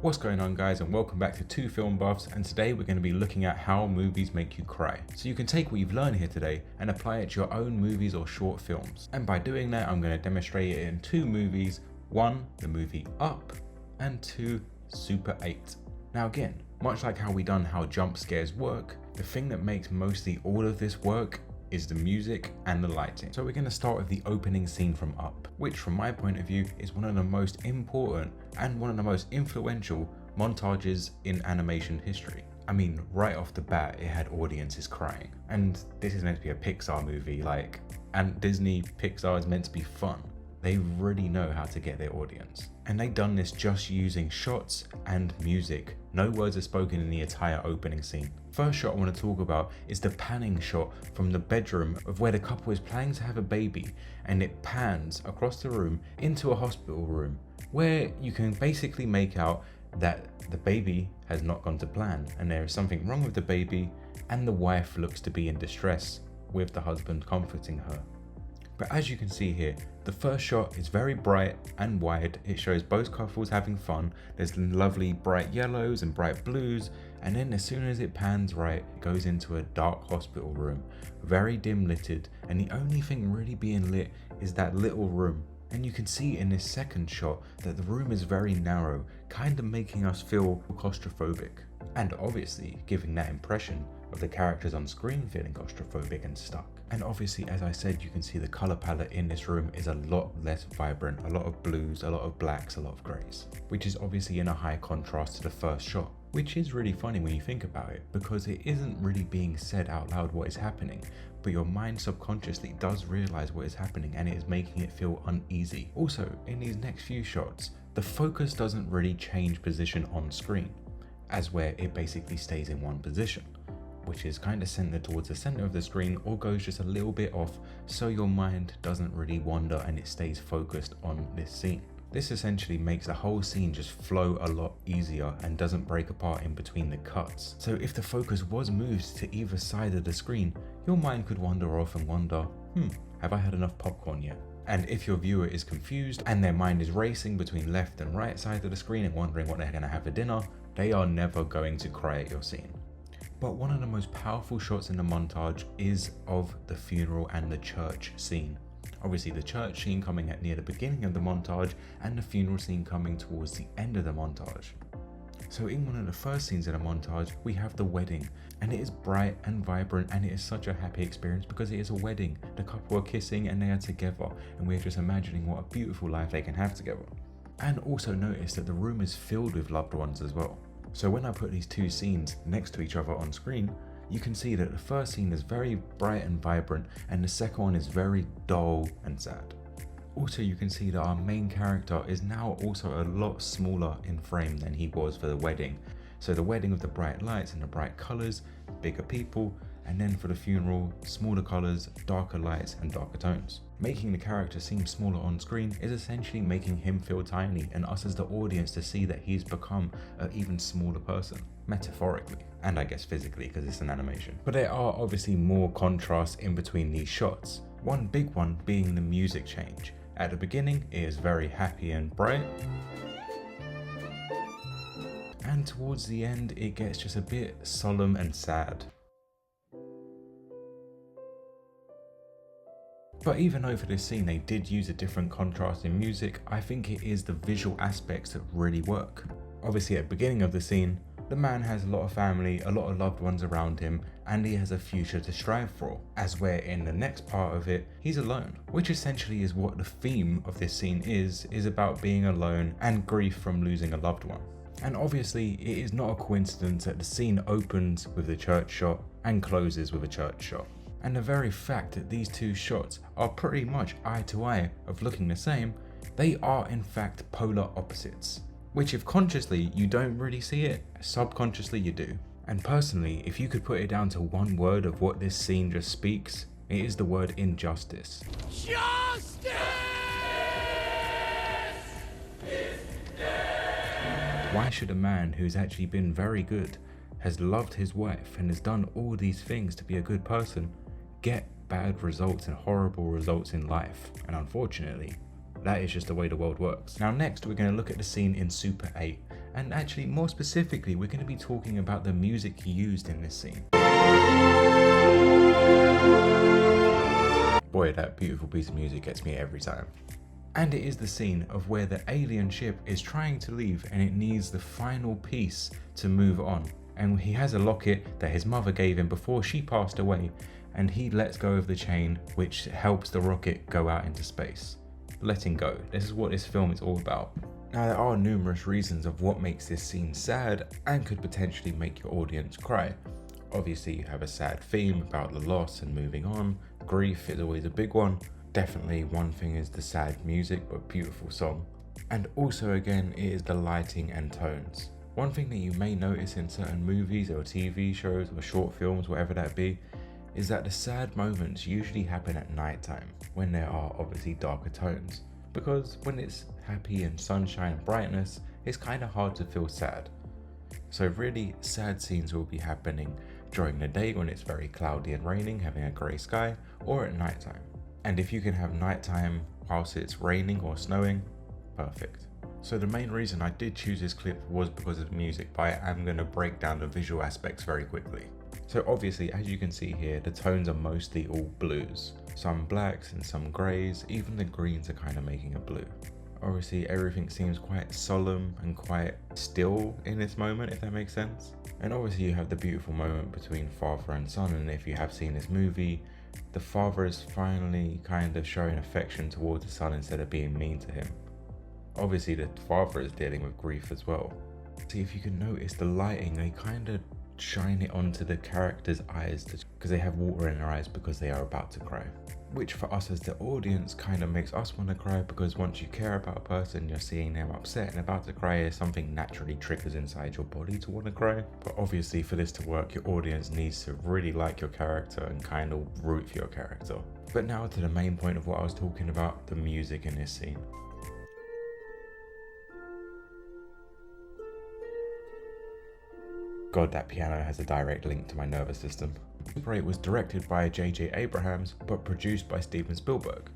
What's going on, guys, and welcome back to Two Film Buffs, and today we're going to be looking at how movies make you cry. So you can take what you've learned here today and apply it to your own movies or short films. And by doing that, I'm going to demonstrate it in two movies. One, the movie Up, and two, Super 8. Now again, much like how we done how jump scares work, the thing that makes mostly all of this work is the music and the lighting. So we're going to start with the opening scene from Up, which from my point of view is one of the most important and one of the most influential montages in animation history. I mean, right off the bat, it had audiences crying. And this is meant to be a Pixar movie, and Disney Pixar is meant to be fun. They really know how to get their audience. And they done this just using shots and music. No words are spoken in the entire opening scene. First shot I want to talk about is the panning shot from the bedroom of where the couple is planning to have a baby, and it pans across the room into a hospital room where you can basically make out that the baby has not gone to plan and there is something wrong with the baby, and the wife looks to be in distress with the husband comforting her. But as you can see here, the first shot is very bright and wide. It shows both couples having fun. There's lovely bright yellows and bright blues, and then as soon as it pans right, it goes into a dark hospital room, very dim litted, and the only thing really being lit is that little room. And you can see in this second shot that the room is very narrow, kind of making us feel claustrophobic, and obviously giving that impression of the characters on screen feeling claustrophobic and stuck. And obviously, as I said, you can see the color palette in this room is a lot less vibrant, a lot of blues, a lot of blacks, a lot of grays, which is obviously in a high contrast to the first shot, which is really funny when you think about it, because it isn't really being said out loud what is happening, but your mind subconsciously does realize what is happening and it is making it feel uneasy. Also, in these next few shots, the focus doesn't really change position on screen, as where it basically stays in one position, which is kind of centered towards the center of the screen or goes just a little bit off, so your mind doesn't really wander and it stays focused on this scene. This essentially makes the whole scene just flow a lot easier and doesn't break apart in between the cuts. So if the focus was moved to either side of the screen, your mind could wander off and wonder, have I had enough popcorn yet? And if your viewer is confused and their mind is racing between left and right side of the screen and wondering what they're going to have for dinner, they are never going to cry at your scene. But one of the most powerful shots in the montage is of the funeral and the church scene. Obviously the church scene coming at near the beginning of the montage and the funeral scene coming towards the end of the montage. So in one of the first scenes in the montage, we have the wedding, and it is bright and vibrant, and it is such a happy experience because it is a wedding. The couple are kissing and they are together, and we're just imagining what a beautiful life they can have together. And also notice that the room is filled with loved ones as well. So when I put these two scenes next to each other on screen, you can see that the first scene is very bright and vibrant and the second one is very dull and sad. Also, you can see that our main character is now also a lot smaller in frame than he was for the wedding. So the wedding with the bright lights and the bright colors, bigger people, and then for the funeral, smaller colors, darker lights and darker tones. Making the character seem smaller on screen is essentially making him feel tiny and us as the audience to see that he's become an even smaller person, metaphorically, and I guess physically because it's an animation. But there are obviously more contrasts in between these shots. One big one being the music change. At the beginning, it is very happy and bright, and towards the end, it gets just a bit solemn and sad. But even though for this scene they did use a different contrast in music, I think it is the visual aspects that really work. Obviously at the beginning of the scene, the man has a lot of family, a lot of loved ones around him, and he has a future to strive for. As where in the next part of it, he's alone, which essentially is what the theme of this scene is about being alone and grief from losing a loved one. And obviously it is not a coincidence that the scene opens with the church shot and closes with a church shot. And the very fact that these two shots are pretty much eye to eye of looking the same, they are in fact polar opposites. Which if consciously you don't really see it, subconsciously you do. And personally, if you could put it down to one word of what this scene just speaks, it is the word injustice. Justice is dead. Why should a man who's actually been very good, has loved his wife and has done all these things to be a good person, get bad results and horrible results in life? And unfortunately, that is just the way the world works. Now next we're going to look at the scene in Super 8, And actually, more specifically, we're going to be talking about the music he used in this scene. Boy, that beautiful piece of music gets me every time. And it is the scene of where the alien ship is trying to leave and it needs the final piece to move on. And he has a locket that his mother gave him before she passed away, and he lets go of the chain, which helps the rocket go out into space. Letting go. This is what this film is all about. Now, there are numerous reasons of what makes this scene sad and could potentially make your audience cry. Obviously, you have a sad theme about the loss and moving on. Grief is always a big one. Definitely one thing is the sad music, but beautiful song. And also again, it is the lighting and tones. One thing that you may notice in certain movies or TV shows or short films, whatever that be, is that the sad moments usually happen at nighttime when there are obviously darker tones. Because when it's happy and sunshine and brightness, it's kind of hard to feel sad. So really, sad scenes will be happening during the day when it's very cloudy and raining, having a grey sky, or at nighttime. And if you can have nighttime whilst it's raining or snowing, perfect. So the main reason I did choose this clip was because of the music, but I am going to break down the visual aspects very quickly. So obviously, as you can see here, the tones are mostly all blues. Some blacks and some greys, even the greens are kind of making a blue. Obviously, everything seems quite solemn and quite still in this moment, if that makes sense. And obviously you have the beautiful moment between father and son, and if you have seen this movie, the father is finally kind of showing affection towards the son instead of being mean to him. Obviously the father is dealing with grief as well. See, if you can notice the lighting, they kind of shine it onto the characters' eyes because they have water in their eyes because they are about to cry. Which for us as the audience kind of makes us want to cry, because once you care about a person, you're seeing them upset and about to cry, something naturally triggers inside your body to want to cry. But obviously for this to work, your audience needs to really like your character and kind of root for your character. But now to the main point of what I was talking about, the music in this scene. God, that piano has a direct link to my nervous system. Super 8 was directed by J.J. Abrams, but produced by Steven Spielberg,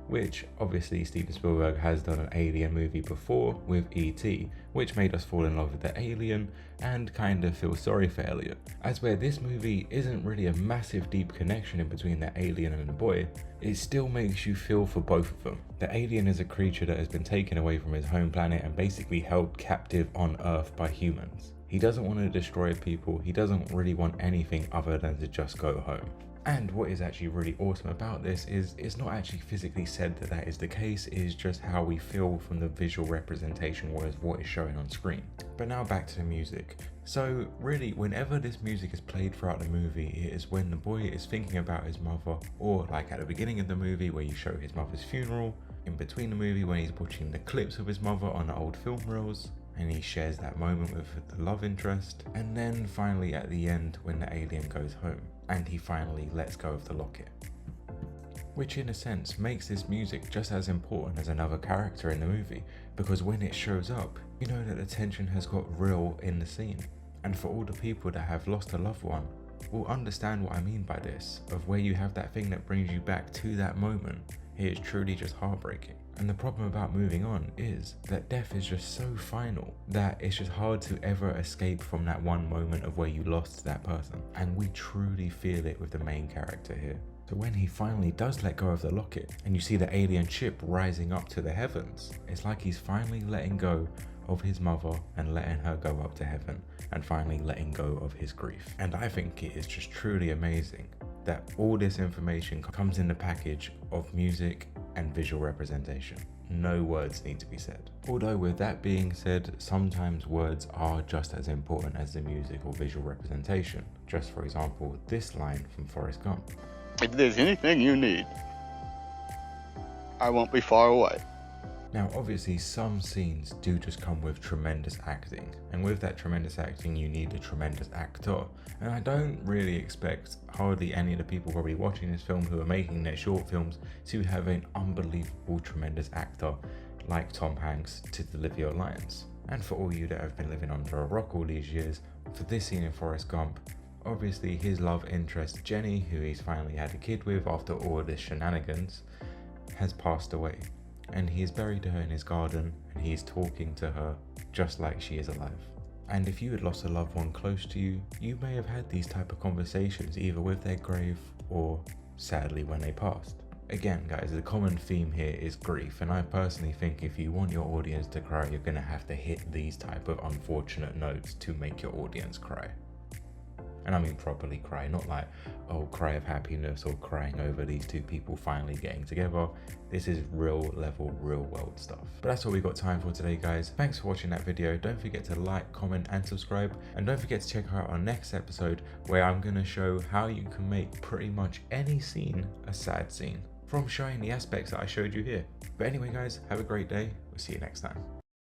which obviously Steven Spielberg has done an alien movie before with E.T., which made us fall in love with the alien and kind of feel sorry for Elliot. As where this movie isn't really a massive deep connection in between the alien and the boy, it still makes you feel for both of them. The alien is a creature that has been taken away from his home planet and basically held captive on Earth by humans. He doesn't want to destroy people, he doesn't really want anything other than to just go home. And what is actually really awesome about this is it's not actually physically said that that is the case, it is just how we feel from the visual representation, whereas what is showing on screen. But now back to the music. So really, whenever this music is played throughout the movie, it is when the boy is thinking about his mother, or like at the beginning of the movie where you show his mother's funeral, in between the movie when he's watching the clips of his mother on the old film reels, and he shares that moment with the love interest, and then finally at the end when the alien goes home and he finally lets go of the locket. Which in a sense makes this music just as important as another character in the movie, because when it shows up, you know that the tension has got real in the scene. And for all the people that have lost a loved one, will understand what I mean by this, of where you have that thing that brings you back to that moment. It is truly just heartbreaking. And the problem about moving on is that death is just so final that it's just hard to ever escape from that one moment of where you lost that person. And we truly feel it with the main character here. So when he finally does let go of the locket and you see the alien ship rising up to the heavens, it's like he's finally letting go of his mother and letting her go up to heaven and finally letting go of his grief. And I think it is just truly amazing that all this information comes in the package of music and visual representation. No words need to be said. Although with that being said, sometimes words are just as important as the music or visual representation. Just for example, this line from Forrest Gump. If there's anything you need, I won't be far away. Now obviously some scenes do just come with tremendous acting, and with that tremendous acting you need a tremendous actor, and I don't really expect hardly any of the people probably watching this film who are making their short films to have an unbelievable tremendous actor like Tom Hanks to deliver your lines. And for all you that have been living under a rock all these years, for this scene in Forrest Gump, obviously his love interest Jenny, who he's finally had a kid with after all this shenanigans, has passed away. And he's buried her in his garden and he's talking to her just like she is alive. And if you had lost a loved one close to you, you may have had these type of conversations either with their grave or sadly when they passed. Again guys, the common theme here is grief, and I personally think if you want your audience to cry, you're gonna have to hit these type of unfortunate notes to make your audience cry. And I mean properly cry, not like, oh, cry of happiness or crying over these two people finally getting together. This is real level, real world stuff. But that's all we got time for today, guys. Thanks for watching that video. Don't forget to like, comment, and subscribe. And don't forget to check out our next episode where I'm gonna show how you can make pretty much any scene a sad scene from showing the aspects that I showed you here. But anyway, guys, have a great day. We'll see you next time.